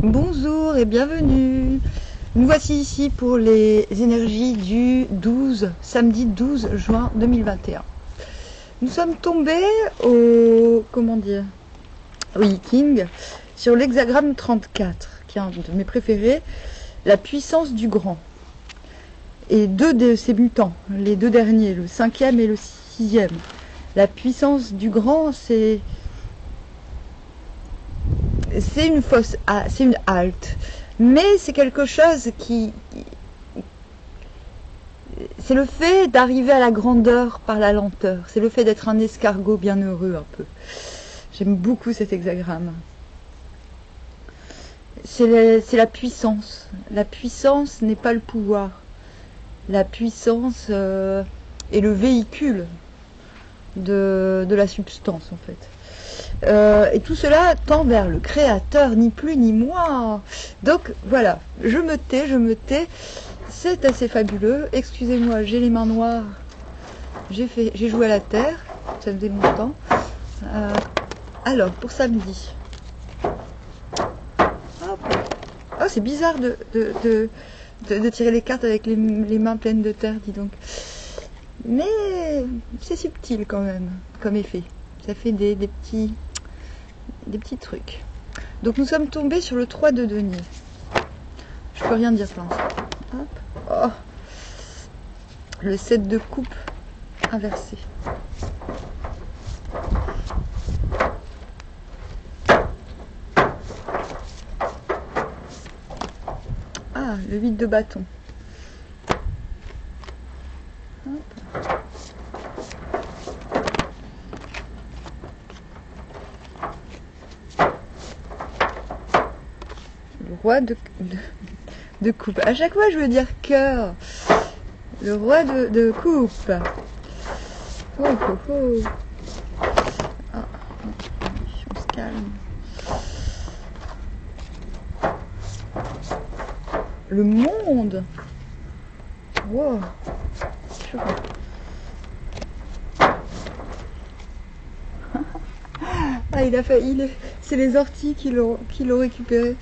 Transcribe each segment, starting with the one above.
Bonjour et bienvenue. Nous voici ici pour les énergies du samedi 12 juin 2021. Nous sommes tombés au, King, sur l'hexagramme 34, qui est un de mes préférés, la puissance du grand. Et deux de ses mutants, les deux derniers, le 5e et le 6e. La puissance du grand, c'est une halte, mais c'est quelque chose c'est le fait d'arriver à la grandeur par la lenteur, c'est le fait d'être un escargot bienheureux un peu. J'aime beaucoup cet hexagramme. C'est la puissance. La puissance n'est pas le pouvoir. La puissance est le véhicule de la substance en fait. Et tout cela tend vers le créateur, ni plus ni moins. Donc voilà, je me tais, c'est assez fabuleux. Excusez-moi, j'ai les mains noires, j'ai joué à la terre, ça faisait longtemps. Alors, pour samedi. Hop. Oh, c'est bizarre de tirer les cartes avec les mains pleines de terre, dis donc. Mais c'est subtil quand même, comme effet. Ça fait des petits trucs. Donc nous sommes tombés sur le 3 de denier. Je peux rien dire pour l'instant. Oh. Le 7 de coupe inversé. Ah, le 8 de bâton. Hop. Le roi de coupe. À chaque fois, je veux dire cœur. Le roi de coupe. Oh, oh, oh. Ah, on se calme. Le monde. Wow. Chaud. Ah, il a failli. C'est les orties qui l'ont récupéré.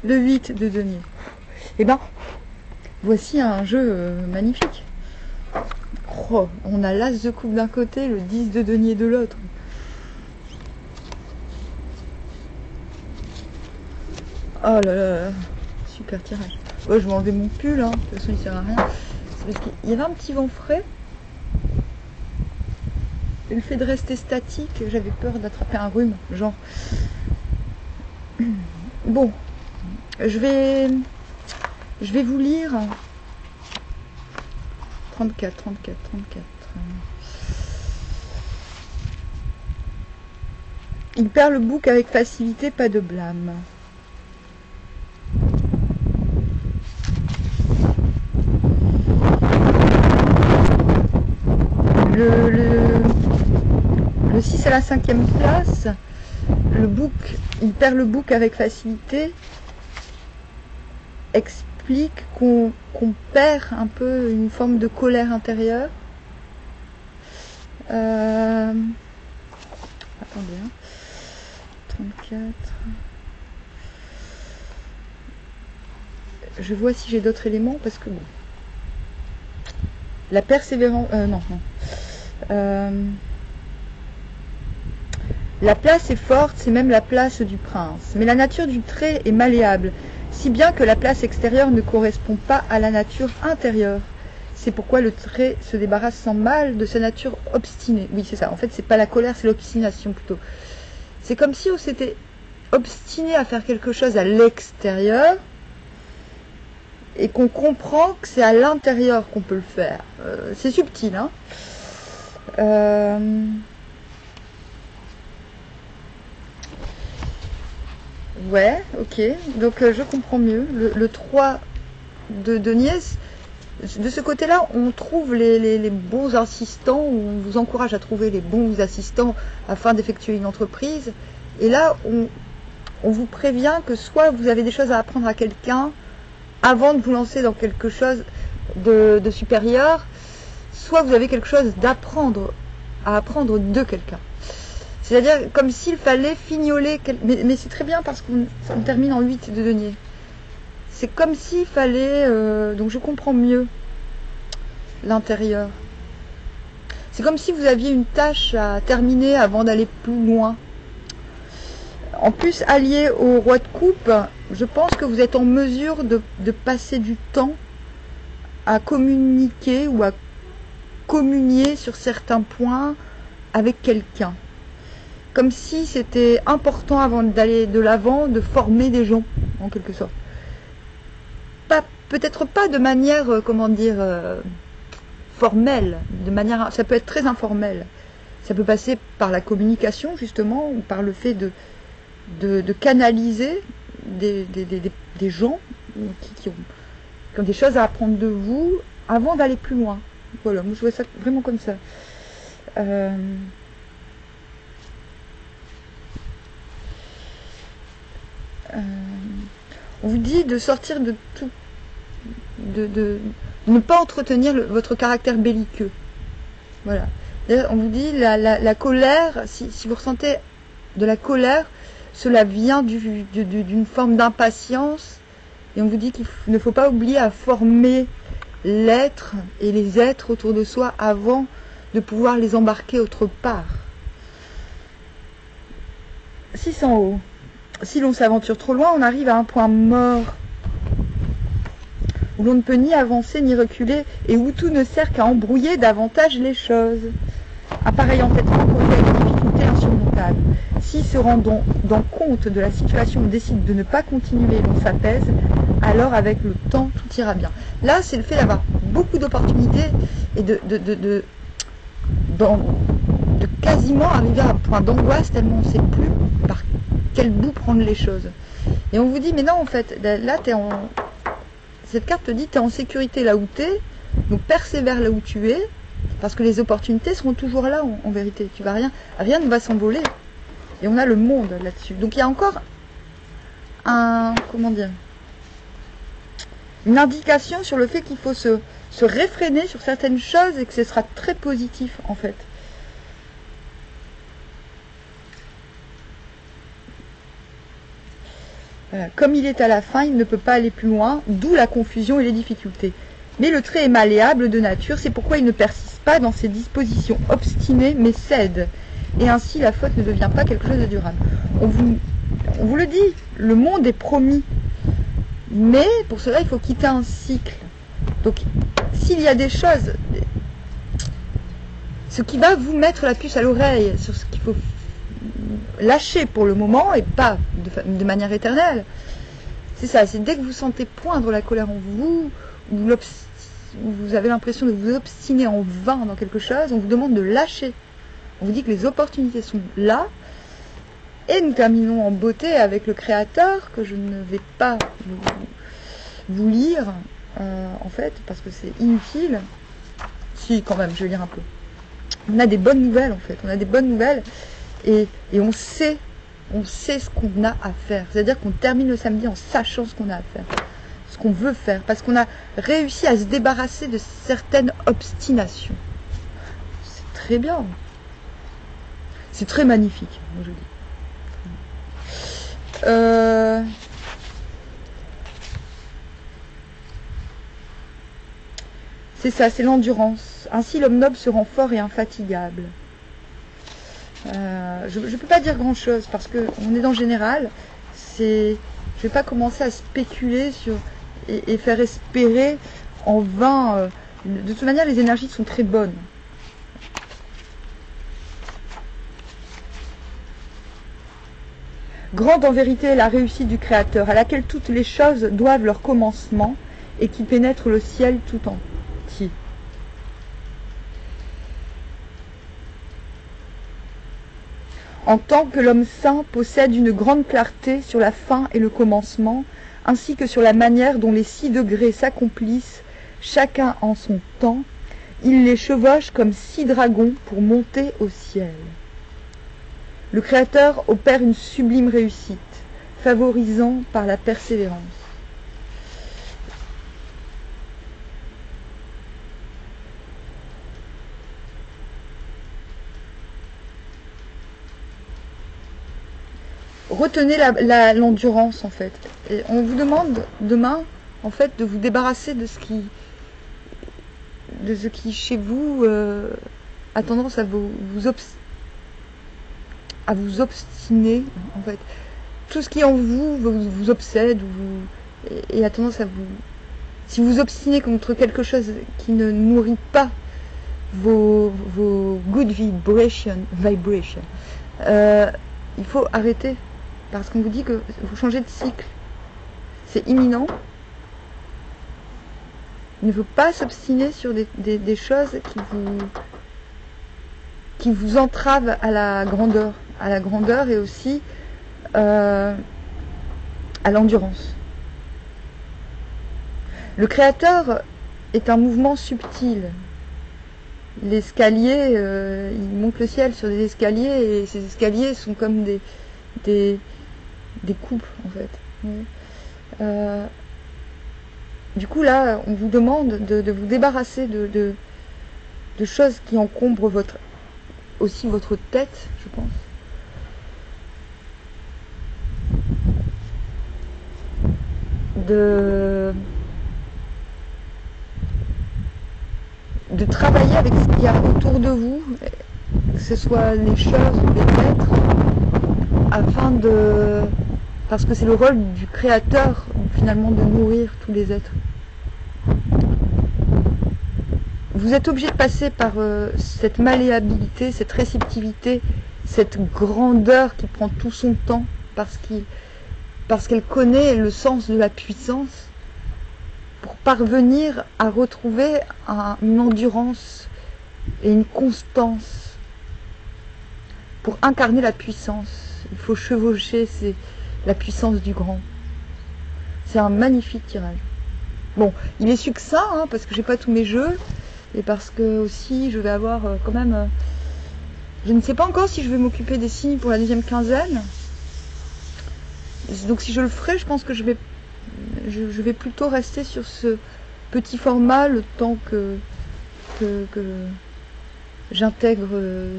Le 8 de denier. Eh ben, voici un jeu magnifique. Oh, on a l'as de coupe d'un côté, le 10 de denier de l'autre. Oh là là, super tirage. Oh, je vais enlever mon pull, hein. De toute façon il sert à rien. C'est parce qu'il y avait un petit vent frais. Et le fait de rester statique, j'avais peur d'attraper un rhume, genre. Bon, je vais vous lire 34. Il perd le bouc avec facilité, pas de blâme. Le 6 à la 5e place, le bouc, il perd le bouc avec facilité, explique qu'on perd un peu une forme de colère intérieure. Attendez, hein. 34. Je vois si j'ai d'autres éléments parce que bon. La persévérance. Non. La place est forte, c'est même la place du prince. Mais la nature du trait est malléable, si bien que la place extérieure ne correspond pas à la nature intérieure. C'est pourquoi le trait se débarrasse sans mal de sa nature obstinée. Oui, c'est ça. En fait, c'est pas la colère, c'est l'obstination plutôt. C'est comme si on s'était obstiné à faire quelque chose à l'extérieur et qu'on comprend que c'est à l'intérieur qu'on peut le faire. C'est subtil, hein. Ouais, ok. Donc je comprends mieux. Le 3 de denier, de ce côté-là, on trouve les bons assistants, on vous encourage à trouver les bons assistants afin d'effectuer une entreprise. Et là, on vous prévient que soit vous avez des choses à apprendre à quelqu'un avant de vous lancer dans quelque chose de supérieur, soit vous avez quelque chose à apprendre de quelqu'un. C'est-à-dire comme s'il fallait fignoler, mais c'est très bien parce qu'on termine en 8 de denier. C'est comme s'il fallait, donc je comprends mieux l'intérieur. C'est comme si vous aviez une tâche à terminer avant d'aller plus loin. En plus, allié au roi de coupe, je pense que vous êtes en mesure de passer du temps à communiquer ou à communier sur certains points avec quelqu'un. Comme si c'était important avant d'aller de l'avant de former des gens, en quelque sorte. Peut-être pas de manière, comment dire, formelle, ça peut être très informel. Ça peut passer par la communication, justement, ou par le fait de canaliser des gens qui ont des choses à apprendre de vous avant d'aller plus loin. Voilà, moi je vois ça vraiment comme ça. On vous dit de sortir de tout, de ne pas entretenir votre caractère belliqueux. Voilà. On vous dit la colère, si vous ressentez de la colère, cela vient d'une forme d'impatience. Et on vous dit qu'il ne faut pas oublier à former l'être et les êtres autour de soi avant de pouvoir les embarquer autre part. 6 en haut. Si l'on s'aventure trop loin, on arrive à un point mort où l'on ne peut ni avancer ni reculer et où tout ne sert qu'à embrouiller davantage les choses. Un pareil entêtement conduit à des difficultés insurmontables. Si se rendant compte de la situation, on décide de ne pas continuer et l'on s'apaise, alors avec le temps, tout ira bien. Là, c'est le fait d'avoir beaucoup d'opportunités et de quasiment arriver à un point d'angoisse tellement on ne sait plus par quel bout prendre les choses. Et on vous dit, mais non, en fait, là, cette carte te dit, tu es en sécurité là où tu es, donc persévère là où tu es, parce que les opportunités seront toujours là, en vérité. Rien ne va s'envoler. Et on a le monde là-dessus. Donc il y a encore une indication sur le fait qu'il faut se réfréner sur certaines choses et que ce sera très positif, en fait. Voilà. Comme il est à la fin, il ne peut pas aller plus loin, d'où la confusion et les difficultés. Mais le trait est malléable de nature, c'est pourquoi il ne persiste pas dans ses dispositions obstinées, mais cède. Et ainsi, la faute ne devient pas quelque chose de durable. On vous le dit, le monde est promis. Mais pour cela, il faut quitter un cycle. Donc, s'il y a des choses, ce qui va vous mettre la puce à l'oreille sur ce qu'il faut lâcher pour le moment et pas de manière éternelle, c'est ça. C'est dès que vous sentez poindre la colère en vous, ou vous avez l'impression de vous obstiner en vain dans quelque chose, on vous demande de lâcher. On vous dit que les opportunités sont là. Et nous terminons en beauté avec le Créateur, que je ne vais pas vous lire, en fait, parce que c'est inutile. Si, quand même, je vais lire un peu. On a des bonnes nouvelles, en fait. On a des bonnes nouvelles. Et on sait ce qu'on a à faire. C'est-à-dire qu'on termine le samedi en sachant ce qu'on a à faire. Ce qu'on veut faire. Parce qu'on a réussi à se débarrasser de certaines obstinations. C'est très bien. C'est très magnifique, je dis. C'est ça, c'est l'endurance. Ainsi, l'homme noble se rend fort et infatigable. Je ne peux pas dire grand-chose parce qu'on est dans le général. Je ne vais pas commencer à spéculer sur et faire espérer en vain. De toute manière, les énergies sont très bonnes. Grande en vérité est la réussite du Créateur, à laquelle toutes les choses doivent leur commencement et qui pénètre le ciel tout entier. En tant que l'homme saint possède une grande clarté sur la fin et le commencement, ainsi que sur la manière dont les 6 degrés s'accomplissent, chacun en son temps, il les chevauche comme 6 dragons pour monter au ciel. Le Créateur opère une sublime réussite, favorisant par la persévérance. retenez l'endurance en fait. Et on vous demande demain en fait de vous débarrasser de ce qui chez vous a tendance à vous obstiner en fait. Tout ce qui en vous obsède et a tendance à vous... Si vous obstinez contre quelque chose qui ne nourrit pas vos good vibration, il faut arrêter. Parce qu'on vous dit que vous changez de cycle. C'est imminent. Il ne faut pas s'obstiner sur des choses qui vous entravent à la grandeur et aussi à l'endurance. Le créateur est un mouvement subtil. L'escalier, il monte le ciel sur des escaliers et ces escaliers sont comme des coupes en fait. Du coup là, on vous demande de vous débarrasser de choses qui encombrent aussi votre tête, je pense. De travailler avec ce qu'il y a autour de vous, que ce soit les choses ou les êtres, parce que c'est le rôle du créateur finalement de nourrir tous les êtres. Vous êtes obligé de passer par cette malléabilité, cette réceptivité, cette grandeur qui prend tout son temps parce qu'elle connaît le sens de la puissance, pour parvenir à retrouver une endurance et une constance. Pour incarner la puissance, il faut chevaucher la puissance du grand. C'est un magnifique tirage. Bon, il est succinct, hein, parce que j'ai pas tous mes jeux, et parce que aussi je vais avoir quand même... je ne sais pas encore si je vais m'occuper des signes pour la deuxième quinzaine. Donc si je le ferai, je pense que je vais plutôt rester sur ce petit format le temps que j'intègre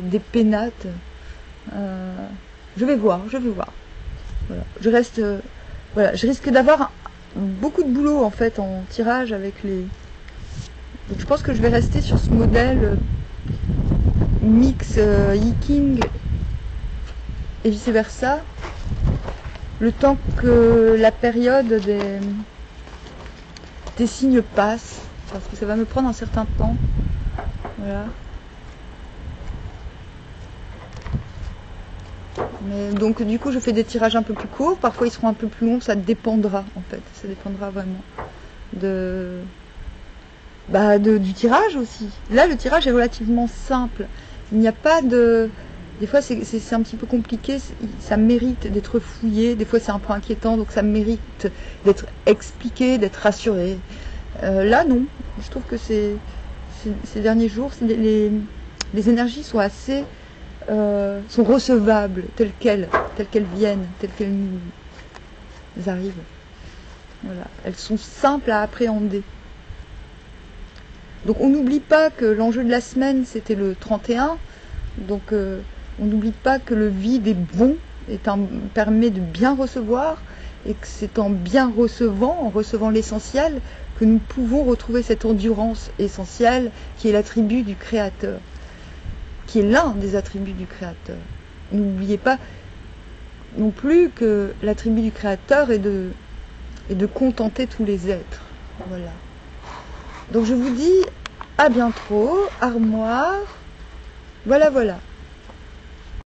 des pénates. Je vais voir. Voilà. Je risque d'avoir beaucoup de boulot en fait en tirage avec les... Donc je pense que je vais rester sur ce modèle mix Yi-King et vice versa. Le temps que la période des signes passe, parce que ça va me prendre un certain temps. Voilà. Mais donc du coup je fais des tirages un peu plus courts, parfois ils seront un peu plus longs, ça dépendra en fait, ça dépendra vraiment du tirage aussi. Là le tirage est relativement simple, il n'y a pas de... Des fois c'est un petit peu compliqué, ça mérite d'être fouillé, des fois c'est un peu inquiétant, donc ça mérite d'être expliqué, d'être rassuré. Là non, je trouve que ces derniers jours, les énergies sont assez... sont recevables telles qu'elles viennent, telles qu'elles nous arrivent. Voilà. Elles sont simples à appréhender. Donc on n'oublie pas que l'enjeu de la semaine c'était le 31, donc on n'oublie pas que le vide est bon, permet de bien recevoir, et que c'est en bien recevant, en recevant l'essentiel, que nous pouvons retrouver cette endurance essentielle qui est l'attribut du Créateur, qui est l'un des attributs du Créateur. N'oubliez pas non plus que l'attribut du Créateur est de contenter tous les êtres. Voilà. Donc je vous dis à bientôt, armoire. Voilà.